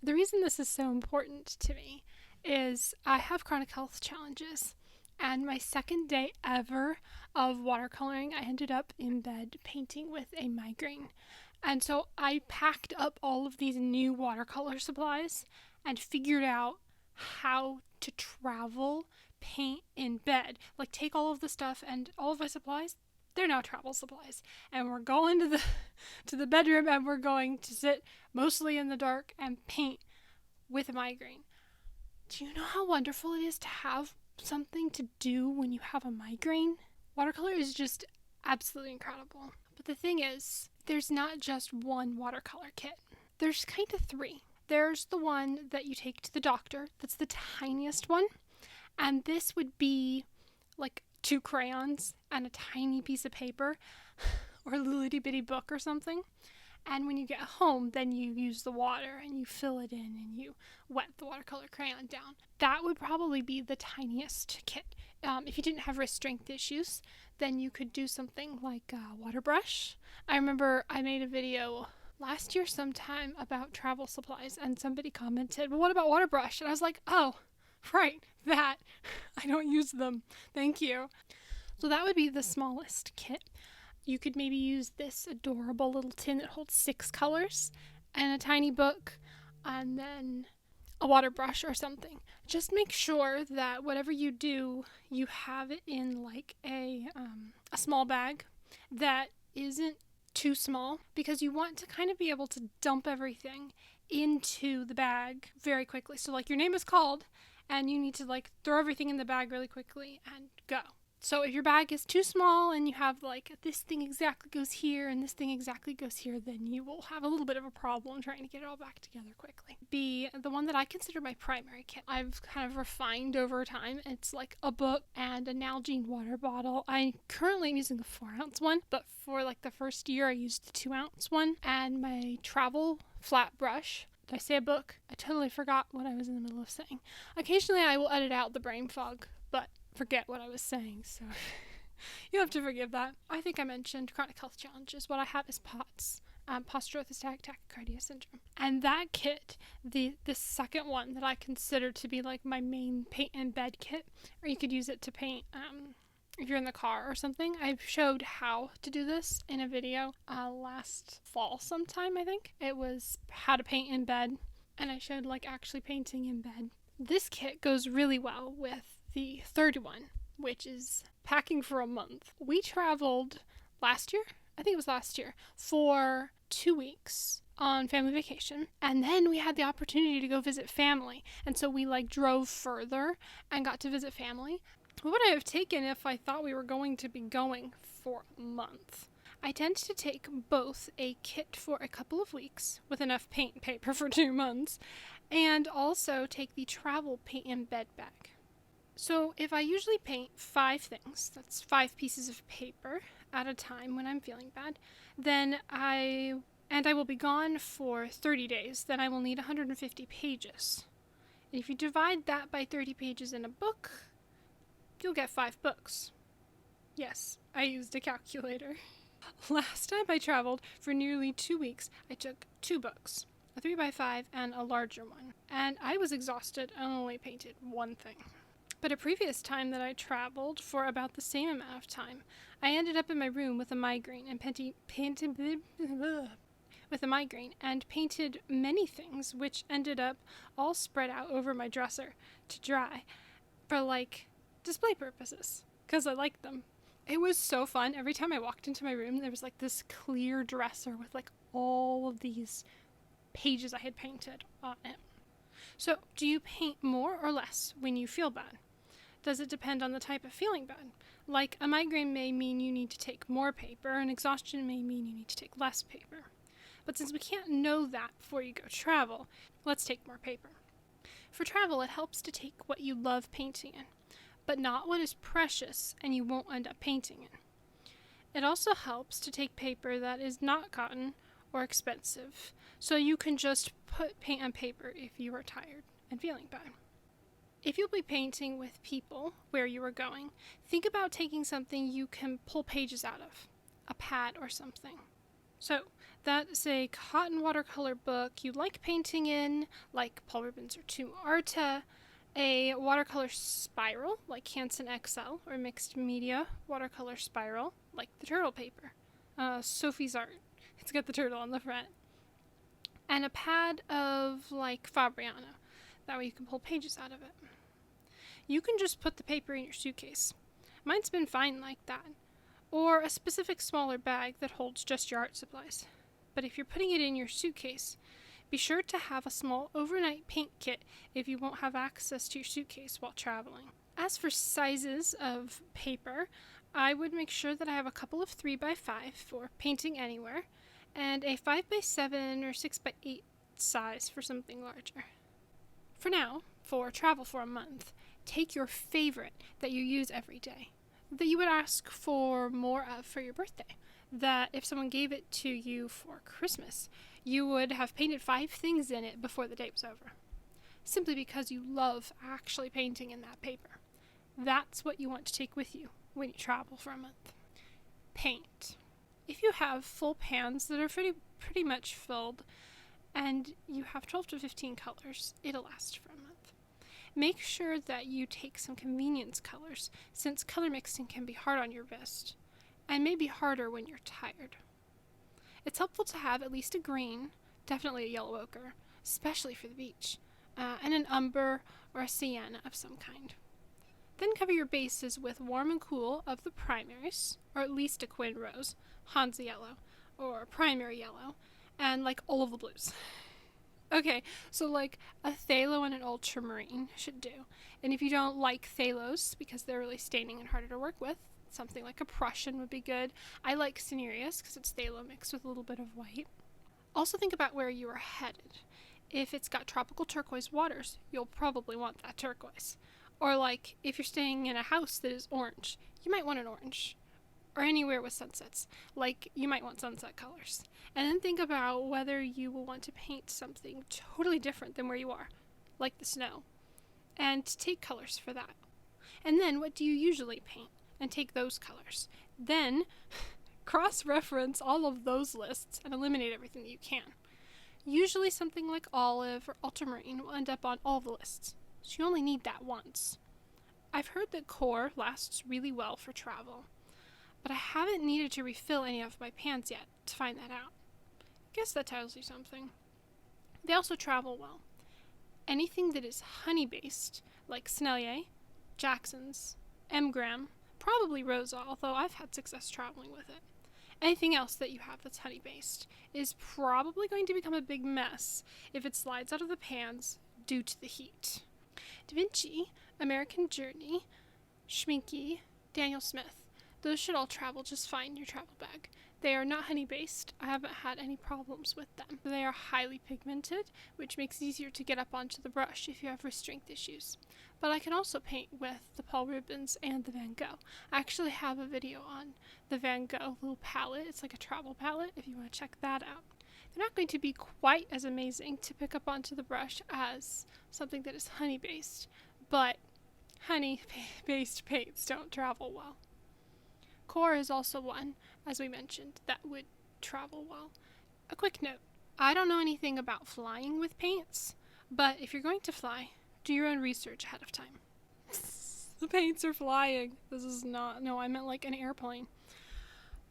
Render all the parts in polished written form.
The reason this is so important to me is I have chronic health challenges. And my second day ever of watercoloring, I ended up in bed painting with a migraine. And so I packed up all of these new watercolor supplies and figured out how to travel paint in bed. Like, take all of the stuff and all of my supplies, they're now travel supplies. And we're going to the to the bedroom and we're going to sit mostly in the dark and paint with a migraine. Do you know how wonderful it is to have something to do when you have a migraine? Watercolor is just absolutely incredible. But the thing is, there's not just one watercolor kit. There's kind of three. There's the one that you take to the doctor. That's the tiniest one. And this would be like 2 crayons and a tiny piece of paper or a little itty bitty book or something. And when you get home, then you use the water and you fill it in and you wet the watercolor crayon down. That would probably be the tiniest kit. If you didn't have wrist strength issues, then you could do something like a water brush. I remember I made a video last year sometime about travel supplies and somebody commented, well, what about water brush? And I was like, oh, right, that. I don't use them. Thank you. So that would be the smallest kit. You could maybe use this adorable little tin that holds 6 colors and a tiny book and then a water brush or something. Just make sure that whatever you do, you have it in like a small bag that isn't too small, because you want to kind of be able to dump everything into the bag very quickly. So like your name is called and you need to like throw everything in the bag really quickly and go. So if your bag is too small and you have like this thing exactly goes here and this thing exactly goes here, then you will have a little bit of a problem trying to get it all back together quickly. The one that I consider my primary kit, I've kind of refined over time. It's like a book and a Nalgene water bottle. I currently am using the 4-ounce one, but for like the first year I used the 2-ounce one, and my travel flat brush. Did I say a book? I totally forgot what I was in the middle of saying. Occasionally I will edit out the brain fog, but forget what I was saying, so you have to forgive that. I think I mentioned chronic health challenges. What I have is POTS, postural orthostatic tachycardia syndrome. And that kit, the second one that I consider to be like my main paint and bed kit, or you could use it to paint if you're in the car or something. I showed how to do this in a video last fall sometime, I think. It was how to paint in bed, and I showed like actually painting in bed. This kit goes really well with the third one, which is packing for a month. We traveled last year, I think it was last year, for 2 weeks on family vacation, and then we had the opportunity to go visit family, and so we like drove further and got to visit family. What would I have taken if I thought we were going to be going for a month? I tend to take both a kit for a couple of weeks with enough paint and paper for 2 months, and also take the travel paint and bed bag. So if I usually paint 5 things, that's 5 pieces of paper at a time when I'm feeling bad, then I will be gone for 30 days, then I will need 150 pages. And if you divide that by 30 pages in a book, you'll get 5 books. Yes, I used a calculator. Last time I traveled for nearly 2 weeks, I took 2 books, a 3x5 and a larger one, and I was exhausted and only painted 1 thing. But a previous time that I traveled for about the same amount of time, I ended up in my room with a migraine and painted many things, which ended up all spread out over my dresser to dry for like display purposes, because I liked them. It was so fun. Every time I walked into my room, there was like this clear dresser with like all of these pages I had painted on it. So, do you paint more or less when you feel bad? Does it depend on the type of feeling bad? Like, a migraine may mean you need to take more paper, and exhaustion may mean you need to take less paper. But since we can't know that before you go travel, let's take more paper. For travel, it helps to take what you love painting in, but not what is precious and you won't end up painting in. It also helps to take paper that is not cotton or expensive, so you can just put paint on paper if you are tired and feeling bad. If you'll be painting with people where you are going, think about taking something you can pull pages out of, a pad or something. So, that's a cotton watercolor book you like painting in, like Paul Rubens or Tum Arta, a watercolor spiral, like Hansen XL, or mixed media watercolor spiral, like the turtle paper, Sophie's Art. It's got the turtle on the front. And a pad of, like, Fabriano. That way you can pull pages out of it. You can just put the paper in your suitcase. Mine's been fine like that. Or a specific smaller bag that holds just your art supplies. But if you're putting it in your suitcase, be sure to have a small overnight paint kit if you won't have access to your suitcase while traveling. As for sizes of paper, I would make sure that I have a couple of 3x5 for painting anywhere, and a 5x7 or 6x8 size for something larger. For now, for travel for a month, take your favorite that you use every day, that you would ask for more of for your birthday, that if someone gave it to you for Christmas, you would have painted 5 things in it before the day was over, simply because you love actually painting in that paper. That's what you want to take with you when you travel for a month. Paint. If you have full pans that are pretty much filled, and you have 12 to 15 colors, it'll last for a month. Make sure that you take some convenience colors, since color mixing can be hard on your wrist, and may be harder when you're tired. It's helpful to have at least a green, definitely a yellow ochre, especially for the beach, and an umber or a sienna of some kind. Then cover your bases with warm and cool of the primaries, or at least a Quinn Rose, Hansa yellow, or primary yellow, and like all of the blues. Okay, so like a phthalo and an ultramarine should do. And if you don't like phthalos because they're really staining and harder to work with, something like a Prussian would be good. I like cinereus because it's phthalo mixed with a little bit of white. Also think about where you are headed. If it's got tropical turquoise waters, you'll probably want that turquoise. Or like if you're staying in a house that is orange, you might want an orange. Or anywhere with sunsets, like you might want sunset colors. And then think about whether you will want to paint something totally different than where you are, like the snow, and take colors for that. And then what do you usually paint? And take those colors. Then cross-reference all of those lists and eliminate everything that you can. Usually something like olive or ultramarine will end up on all the lists, so you only need that once. I've heard that Core lasts really well for travel, but I haven't needed to refill any of my pans yet to find that out. I guess that tells you something. They also travel well. Anything that is honey-based, like Snellier, Jackson's, M. Graham, probably Rosa, although I've had success traveling with it. Anything else that you have that's honey-based is probably going to become a big mess if it slides out of the pans due to the heat. Da Vinci, American Journey, Schminke, Daniel Smith. Those should all travel just fine in your travel bag. They are not honey-based. I haven't had any problems with them. They are highly pigmented, which makes it easier to get up onto the brush if you have restraint issues. But I can also paint with the Paul Rubens and the Van Gogh. I actually have a video on the Van Gogh little palette. It's like a travel palette if you want to check that out. They're not going to be quite as amazing to pick up onto the brush as something that is honey-based, but honey-based paints don't travel well. Core is also one, as we mentioned, that would travel well. A quick note, I don't know anything about flying with paints, but if you're going to fly, do your own research ahead of time. The paints are flying. This is not, no, I meant like an airplane.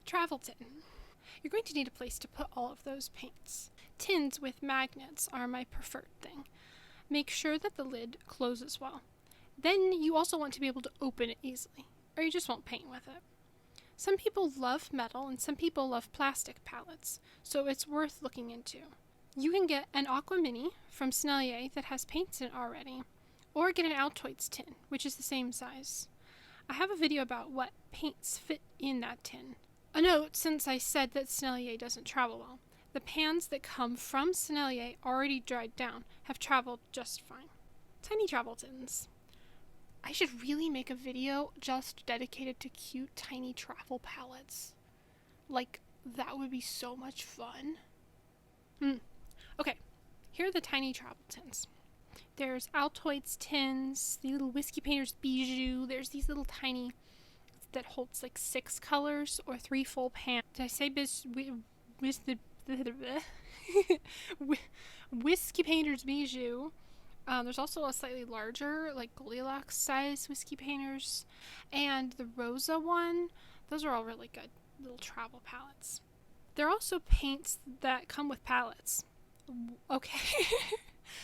Travel tin. You're going to need a place to put all of those paints. Tins with magnets are my preferred thing. Make sure that the lid closes well. Then you also want to be able to open it easily, or you just won't paint with it. Some people love metal and some people love plastic palettes, so it's worth looking into. You can get an Aqua Mini from Snellier that has paints in it already, or get an Altoids tin, which is the same size. I have a video about what paints fit in that tin. A note, since I said that Snellier doesn't travel well, the pans that come from Snellier already dried down have traveled just fine. Tiny travel tins. I should really make a video just dedicated to cute tiny travel palettes. Like, that would be so much fun. Okay, here are the tiny travel tins. There's Altoids tins, the little Whiskey Painter's Bijou. There's these little tiny that holds like 6 colors or 3 full pans. Did I say Whiskey Painter's Bijou. There's also a slightly larger, like Goldilocks size whiskey painters, and the Rosa one. Those are all really good little travel palettes. There are also paints that come with palettes. Okay.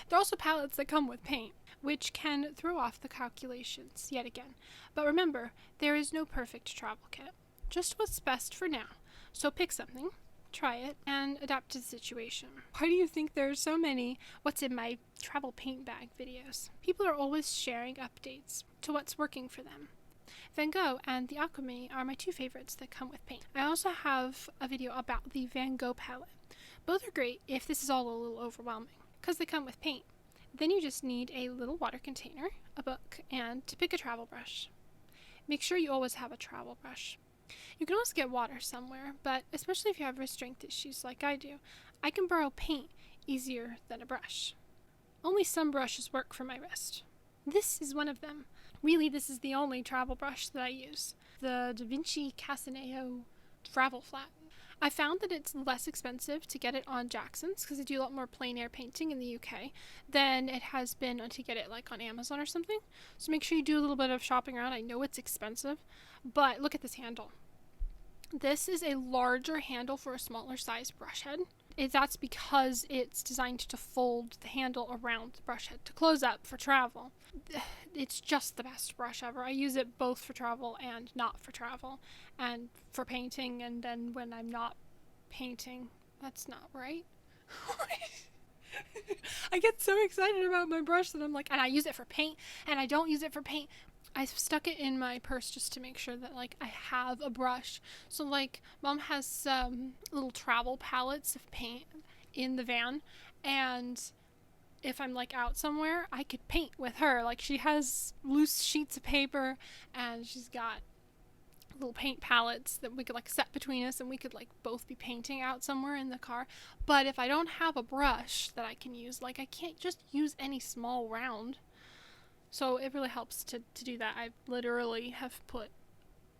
There are also palettes that come with paint, which can throw off the calculations yet again. But remember, there is no perfect travel kit. Just what's best for now. So pick something, try it, and adapt to the situation. Why do you think there are so many what's in my travel paint bag videos? People are always sharing updates to what's working for them. Van Gogh and the Alchemy are my two favorites that come with paint. I also have a video about the Van Gogh palette. Both are great if this is all a little overwhelming, because they come with paint. Then you just need a little water container, a book, and to pick a travel brush. Make sure you always have a travel brush. You can always get water somewhere, but especially if you have wrist strength issues like I do, I can borrow paint easier than a brush. Only some brushes work for my wrist. This is one of them. Really, this is the only travel brush that I use. The Da Vinci Casineo Travel Flat. I found that it's less expensive to get it on Jackson's, because they do a lot more plein air painting in the UK, than it has been to get it like on Amazon or something. So make sure you do a little bit of shopping around. I know it's expensive, but look at this handle. This is a larger handle for a smaller size brush head. That's because it's designed to fold the handle around the brush head to close up for travel. It's just the best brush ever. I use it both for travel and not for travel, and for painting, and then when I'm not painting. That's not right. I get so excited about my brush that I'm like, and I use it for paint, and I don't use it for paint. I stuck it in my purse just to make sure that, like, I have a brush. So, like, Mom has some little travel palettes of paint in the van, and if I'm, like, out somewhere, I could paint with her. Like, she has loose sheets of paper, and she's got little paint palettes that we could, like, set between us, and we could, like, both be painting out somewhere in the car. But if I don't have a brush that I can use, like, I can't just use any small round. So it really helps to do that. I literally have put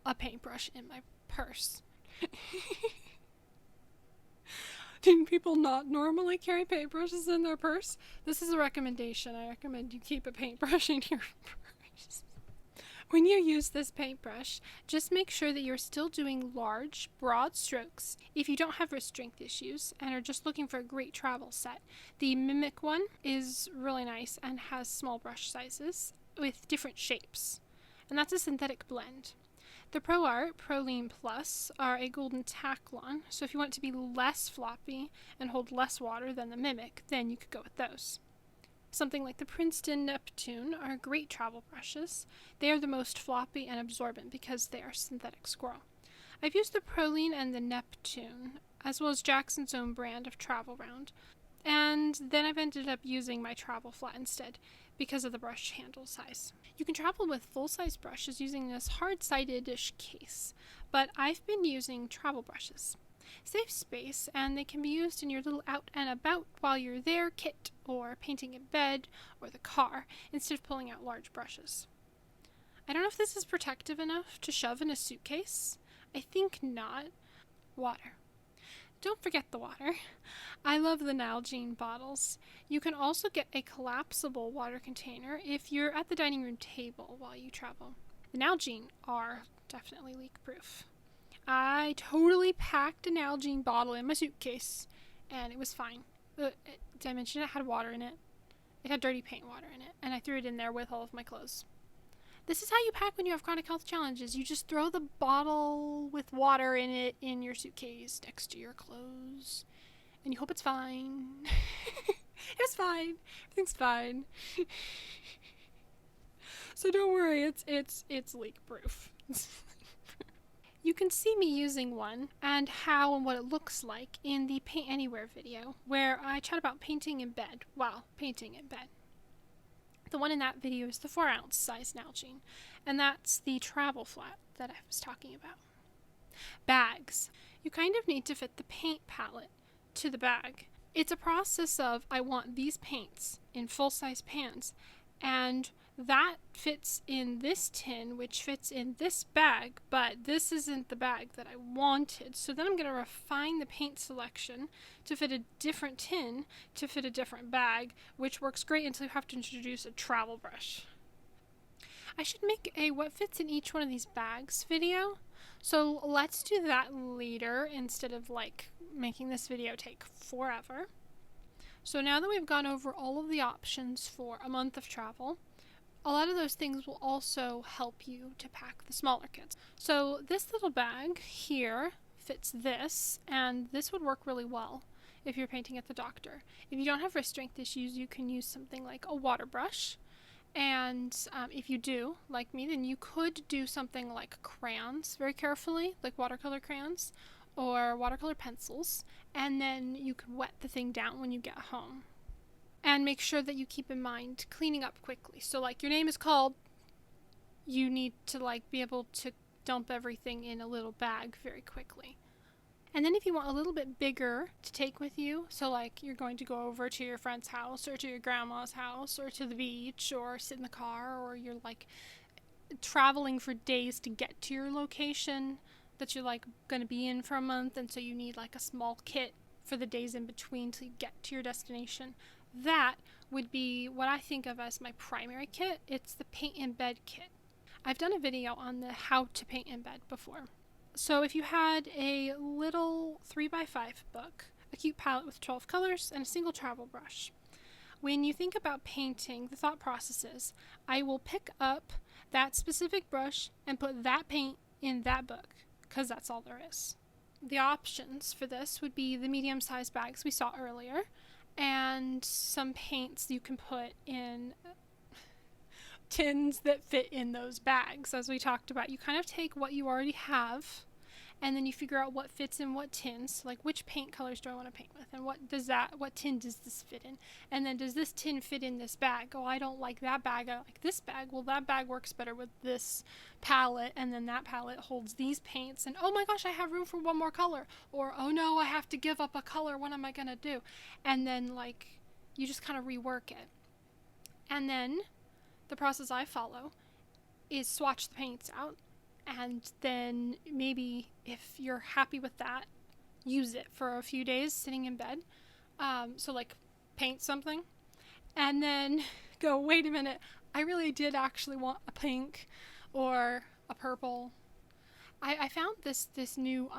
a paintbrush in my purse. Do people not normally carry paintbrushes in their purse? This is a recommendation. I recommend you keep a paintbrush in your purse. When you use this paintbrush, just make sure that you're still doing large, broad strokes if you don't have wrist strength issues and are just looking for a great travel set. The Mimic one is really nice and has small brush sizes with different shapes, and that's a synthetic blend. The Pro Art ProLean Plus are a golden Taklon, so if you want to be less floppy and hold less water than the Mimic, then you could go with those. Something like the Princeton Neptune are great travel brushes. They are the most floppy and absorbent because they are synthetic squirrel. I've used the ProLean and the Neptune, as well as Jackson's own brand of Travel Round, and then I've ended up using my Travel Flat instead because of the brush handle size. You can travel with full-size brushes using this hard-sided-ish case, but I've been using travel brushes. Save space, and they can be used in your little out and about while you're there kit, or painting in bed, or the car, instead of pulling out large brushes. I don't know if this is protective enough to shove in a suitcase. I think not. Water. Don't forget the water. I love the Nalgene bottles. You can also get a collapsible water container if you're at the dining room table while you travel. The Nalgene are definitely leak-proof. I totally packed a Nalgene bottle in my suitcase, and it was fine. Did I mention it had water in it? It had dirty paint water in it, and I threw it in there with all of my clothes. This is how you pack when you have chronic health challenges. You just throw the bottle with water in it in your suitcase next to your clothes, and you hope it's fine. It was fine. Everything's fine. So don't worry, it's leak-proof. You can see me using one and how and what it looks like in the Paint Anywhere video, where I chat about painting in bed while painting in bed. The one in that video is the 4-ounce size Nalgene, and that's the travel flat that I was talking about. Bags. You kind of need to fit the paint palette to the bag. It's a process of, I want these paints in full-size pans, and that fits in this tin, which fits in this bag, but this isn't the bag that I wanted. So then I'm going to refine the paint selection to fit a different tin to fit a different bag, which works great until you have to introduce a travel brush. I should make a what fits in each one of these bags video. So let's do that later instead of like making this video take forever. So now that we've gone over all of the options for a month of travel, a lot of those things will also help you to pack the smaller kits. So this little bag here fits this, and this would work really well if you're painting at the doctor. If you don't have wrist strength issues, you can use something like a water brush. And if you do, like me, then you could do something like crayons very carefully, like watercolor crayons or watercolor pencils, and then you can wet the thing down when you get home. And make sure that you keep in mind cleaning up quickly. So like your name is called, you need to like be able to dump everything in a little bag very quickly. And then if you want a little bit bigger to take with you, so like you're going to go over to your friend's house or to your grandma's house or to the beach or sit in the car, or you're like traveling for days to get to your location that you're like going to be in for a month, and so you need like a small kit for the days in between till you get to your destination. That would be what I think of as my primary kit. It's the paint in bed kit. I've done a video on the how to paint in bed before. So if you had a little 3x5 book, a cute palette with 12 colors, and a single travel brush, when you think about painting, the thought process is, I will pick up that specific brush and put that paint in that book, because that's all there is. The options for this would be the medium-sized bags we saw earlier, and some paints you can put in tins that fit in those bags. As we talked about, you kind of take what you already have and then you figure out what fits in what tins, like which paint colors do I want to paint with, and what tin does this fit in, and then does this tin fit in this bag? Oh, I don't like that bag, I like this bag. Well, that bag works better with this palette, and then that palette holds these paints, and oh my gosh, I have room for one more color, or oh no, I have to give up a color, what am I gonna do? And then like you just kind of rework it. And then the process I follow is swatch the paints out, and then maybe if you're happy with that, use it for a few days sitting in bed. So like paint something and then go, wait a minute, I really did actually want a pink or a purple. I found this new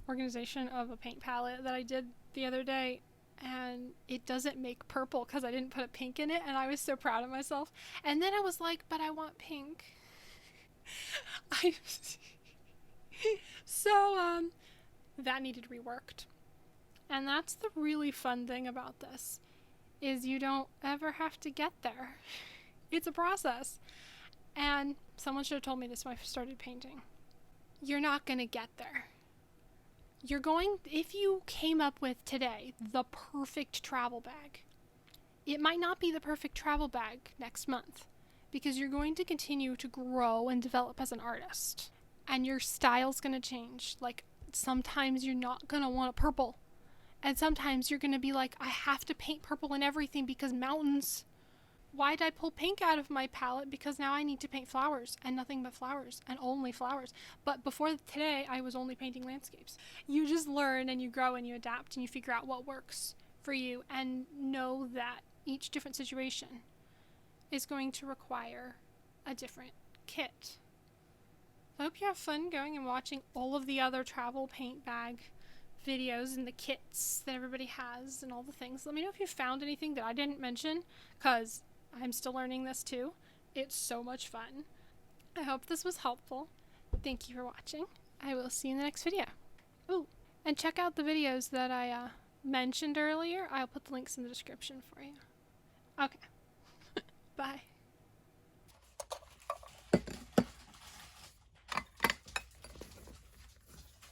organization of a paint palette that I did the other day, and it doesn't make purple because I didn't put a pink in it, and I was so proud of myself. And then I was like, but I want pink. So that needed reworked. And that's the really fun thing about this, is you don't ever have to get there. It's a process. And someone should have told me this when I started painting. You're not going to get there. If you came up with today the perfect travel bag, it might not be the perfect travel bag next month, because you're going to continue to grow and develop as an artist. And your style's going to change. Like, sometimes you're not going to want a purple. And sometimes you're going to be like, I have to paint purple in everything because mountains. Why did I pull pink out of my palette? Because now I need to paint flowers and nothing but flowers and only flowers. But before today, I was only painting landscapes. You just learn and you grow and you adapt and you figure out what works for you, and know that each different situation is going to require a different kit. I hope you have fun going and watching all of the other travel paint bag videos and the kits that everybody has and all the things. Let me know if you found anything that I didn't mention, because I'm still learning this too. It's so much fun. I hope this was helpful. Thank you for watching. I will see you in the next video. Ooh, and check out the videos that I mentioned earlier. I'll put the links in the description for you. Okay. Bye.